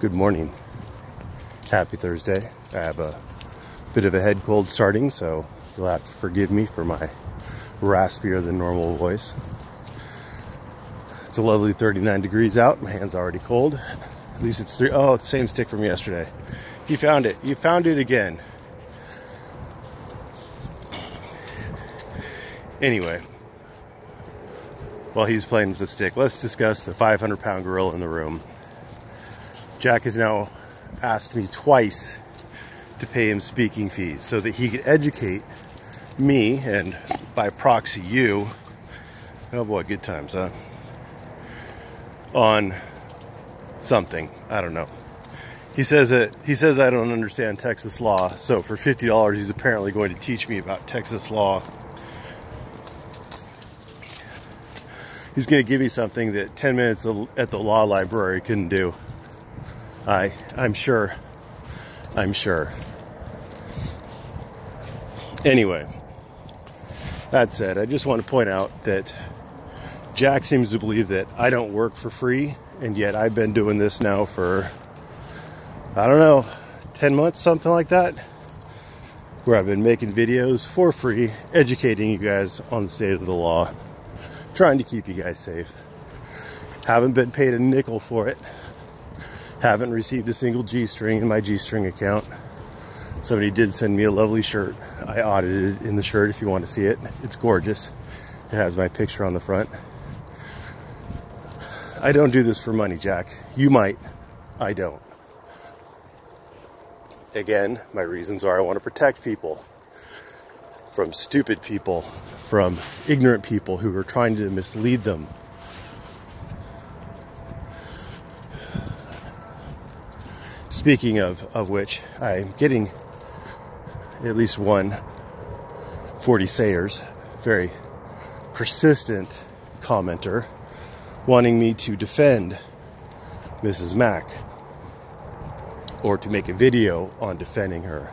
Good morning. Happy Thursday. I have a bit of a head cold starting, so you'll have to forgive me for my raspier than normal voice. It's a lovely 39 degrees out. My hand's already cold. At least it's it's the same stick from yesterday. You found it. You found it again. Anyway, while he's playing with the stick, let's discuss the 500-pound gorilla in the room. Jack has now asked me twice to pay him speaking fees so that he could educate me and by proxy you, oh boy, good times, huh? On something. I don't know. He says I don't understand Texas law, so for $50 he's apparently going to teach me about Texas law. He's going to give me something that 10 minutes at the law library couldn't do. I'm sure. Anyway, that said, I just want to point out that Jack seems to believe that I don't work for free, and yet I've been doing this now for, I don't know, 10 months, something like that, where I've been making videos for free, educating you guys on the state of the law, trying to keep you guys safe. Haven't been paid a nickel for it. Haven't received a single G-string in my G-string account. Somebody did send me a lovely shirt. I audited it in the shirt if you want to see it. It's gorgeous. It has my picture on the front. I don't do this for money, Jack. You might. I don't. Again, my reasons are I want to protect people from stupid people, from ignorant people who are trying to mislead them. Speaking of which, I'm getting at least one 40 sayers, very persistent commenter, wanting me to defend Mrs. Mack or to make a video on defending her.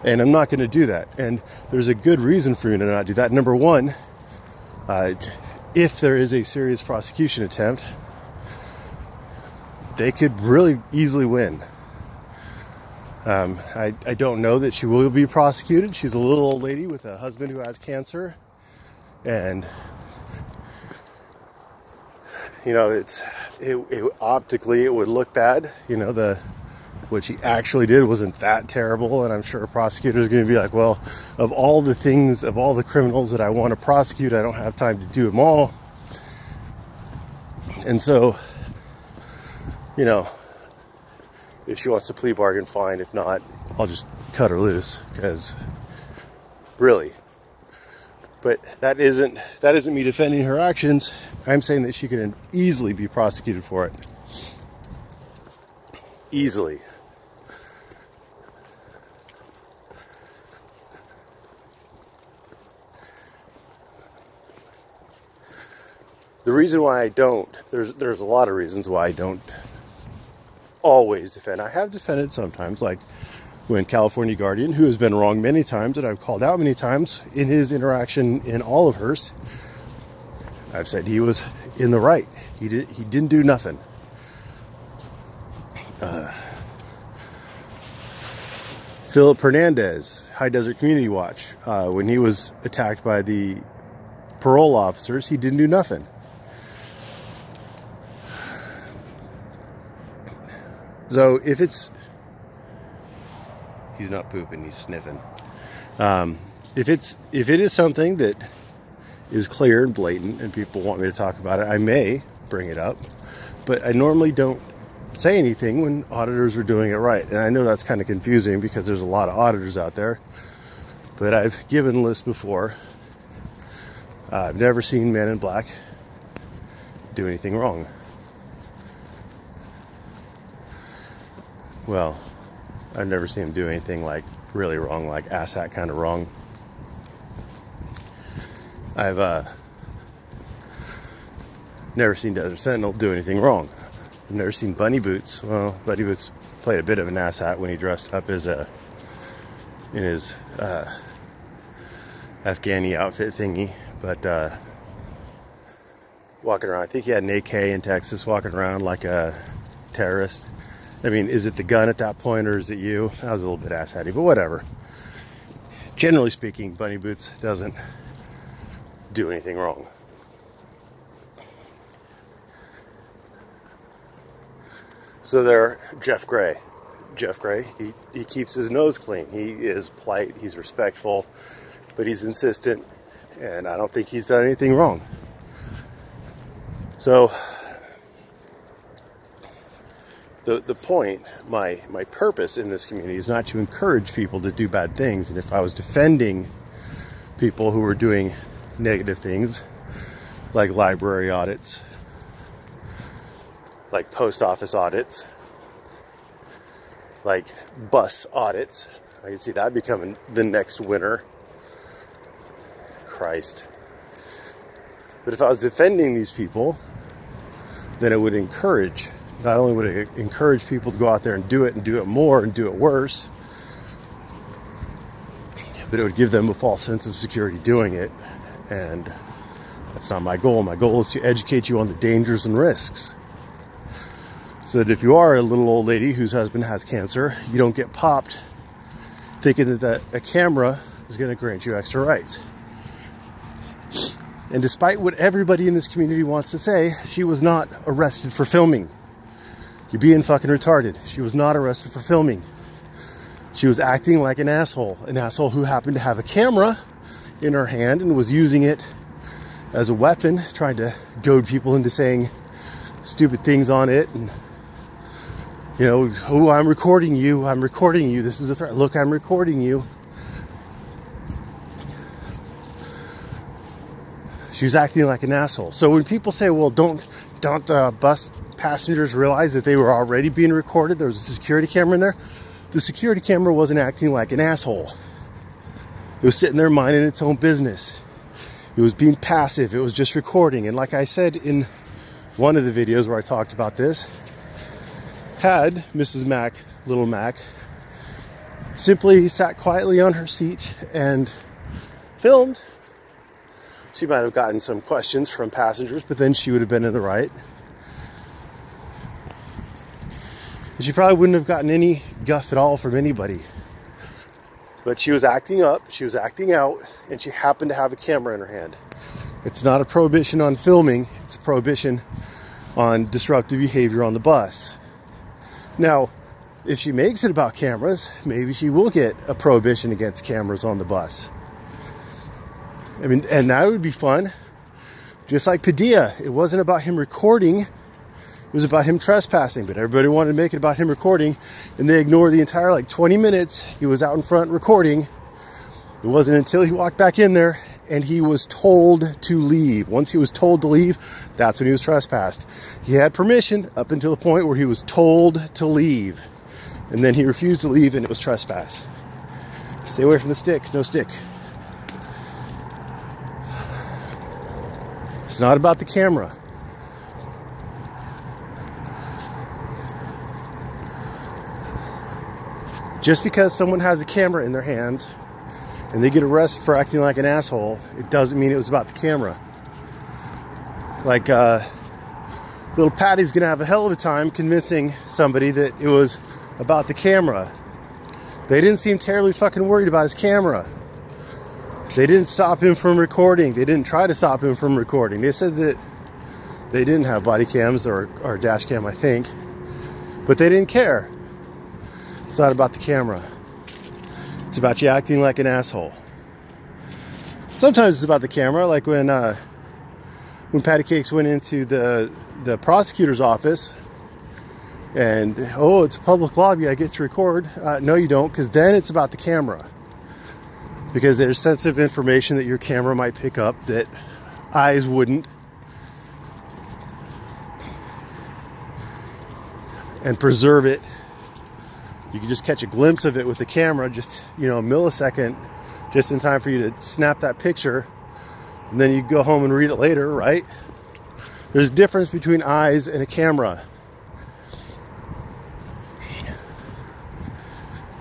And I'm not going to do that. And there's a good reason for me to not do that. Number one, if there is a serious prosecution attempt, they could really easily win. I don't know that she will be prosecuted. She's a little old lady with a husband who has cancer. And, you know, optically it would look bad. You know, what she actually did wasn't that terrible. And I'm sure a prosecutor is going to be like, well, of all the criminals that I want to prosecute, I don't have time to do them all. And so, you know, if she wants to plea bargain, fine. If not, I'll just cut her loose, because really. But that isn't me defending her actions. I'm saying that she could easily be prosecuted for it. Easily. The reason why I don't, there's a lot of reasons why I don't always defend. I have defended sometimes, like when California Guardian, who has been wrong many times and I've called out many times in his interaction in all of hers, I've said he was in the right. He didn't do nothing. Philip Hernandez, High Desert Community Watch, when he was attacked by the parole officers, he didn't do nothing. So if he's not pooping, he's sniffing. If it is something that is clear and blatant and people want me to talk about it, I may bring it up, but I normally don't say anything when auditors are doing it right. And I know that's kind of confusing because there's a lot of auditors out there, but I've given lists before. I've never seen Men in Black do anything wrong. Well, I've never seen him do anything like really wrong, like asshat kind of wrong. I've never seen Desert Sentinel do anything wrong. I've never seen Bunny Boots. Well, Bunny Boots played a bit of an asshat when he dressed up as in his Afghani outfit thingy, but walking around, I think he had an AK in Texas, walking around like a terrorist. I mean, is it the gun at that point, or is it you? That was a little bit asshatty, but whatever. Generally speaking, Bunny Boots doesn't do anything wrong. So there, Jeff Gray. Jeff Gray, he keeps his nose clean. He is polite, he's respectful, but he's insistent, and I don't think he's done anything wrong. So, the point, my purpose in this community is not to encourage people to do bad things. And if I was defending people who were doing negative things, like library audits, like post office audits, like bus audits, I can see that becoming the next winner. Christ. But if I was defending these people, then it would encourage, not only would it encourage people to go out there and do it more and do it worse, but it would give them a false sense of security doing it. And that's not my goal. My goal is to educate you on the dangers and risks, so that if you are a little old lady whose husband has cancer, you don't get popped thinking that a camera is going to grant you extra rights. And despite what everybody in this community wants to say, she was not arrested for filming. You're being fucking retarded. She was not arrested for filming. She was acting like an asshole who happened to have a camera in her hand and was using it as a weapon, trying to goad people into saying stupid things on it. And, you know, oh, I'm recording you, this is a threat, look, I'm recording you. She was acting like an asshole. So when people say, well, don't bus passengers realize that they were already being recorded? There was a security camera in there. The security camera wasn't acting like an asshole. It was sitting there minding its own business. It was being passive. It was just recording. And like I said in one of the videos where I talked about this, had Mrs. Mac, Little Mac, simply sat quietly on her seat and filmed, she might have gotten some questions from passengers, but then she would have been in the right. And she probably wouldn't have gotten any guff at all from anybody. But she was acting up, she was acting out, and she happened to have a camera in her hand. It's not a prohibition on filming, it's a prohibition on disruptive behavior on the bus. Now, if she makes it about cameras, maybe she will get a prohibition against cameras on the bus. I mean, and that would be fun. Just like Padilla, it wasn't about him recording, it was about him trespassing, but everybody wanted to make it about him recording, and they ignored the entire, like, 20 minutes he was out in front recording. It wasn't until he walked back in there and he was told to leave. Once he was told to leave, that's when he was trespassed. He had permission up until the point where he was told to leave, and then he refused to leave, and it was trespass. Stay away from the stick, no stick. It's not about the camera. Just because someone has a camera in their hands and they get arrested for acting like an asshole, it doesn't mean it was about the camera. Like, little Patty's gonna have a hell of a time convincing somebody that it was about the camera. They didn't seem terribly fucking worried about his camera. They didn't stop him from recording. They didn't try to stop him from recording. They said that they didn't have body cams or dash cam, I think, but they didn't care. It's not about the camera. It's about you acting like an asshole. Sometimes it's about the camera, like when Patty Cakes went into the prosecutor's office and, oh, it's a public lobby, I get to record. No, you don't, because then it's about the camera. Because there's sensitive information that your camera might pick up that eyes wouldn't. And preserve it. You can just catch a glimpse of it with the camera, just, you know, a millisecond, just in time for you to snap that picture. And then you go home and read it later, right? There's a difference between eyes and a camera.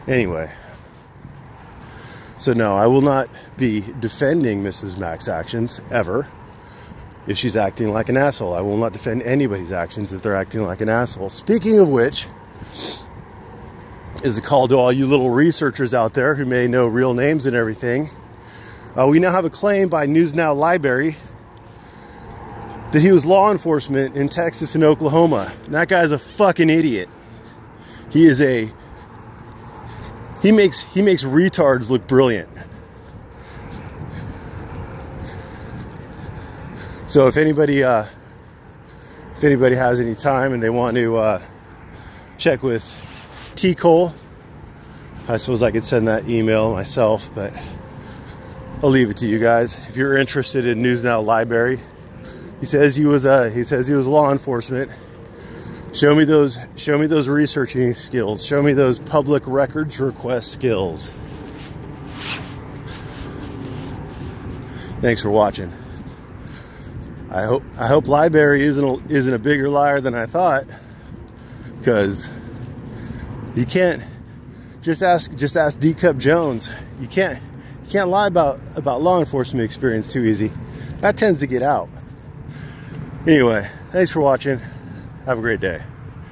Anyway. So no, I will not be defending Mrs. Mac's actions, ever, if she's acting like an asshole. I will not defend anybody's actions if they're acting like an asshole. Speaking of which, is a call to all you little researchers out there who may know real names and everything. We now have a claim by News Now Library that he was law enforcement in Texas and Oklahoma. And that guy's a fucking idiot. He is a... He makes retards look brilliant. So if anybody has any time and they want to check with T. Cole, I suppose I could send that email myself, but I'll leave it to you guys. If you're interested in News Now Library, he says he was law enforcement. Show me those researching skills. Show me those public records request skills. Thanks for watching. I hope Library isn't a bigger liar than I thought, because you can't just ask D Cup Jones. You can't lie about law enforcement experience too easy. That tends to get out. Anyway, thanks for watching. Have a great day.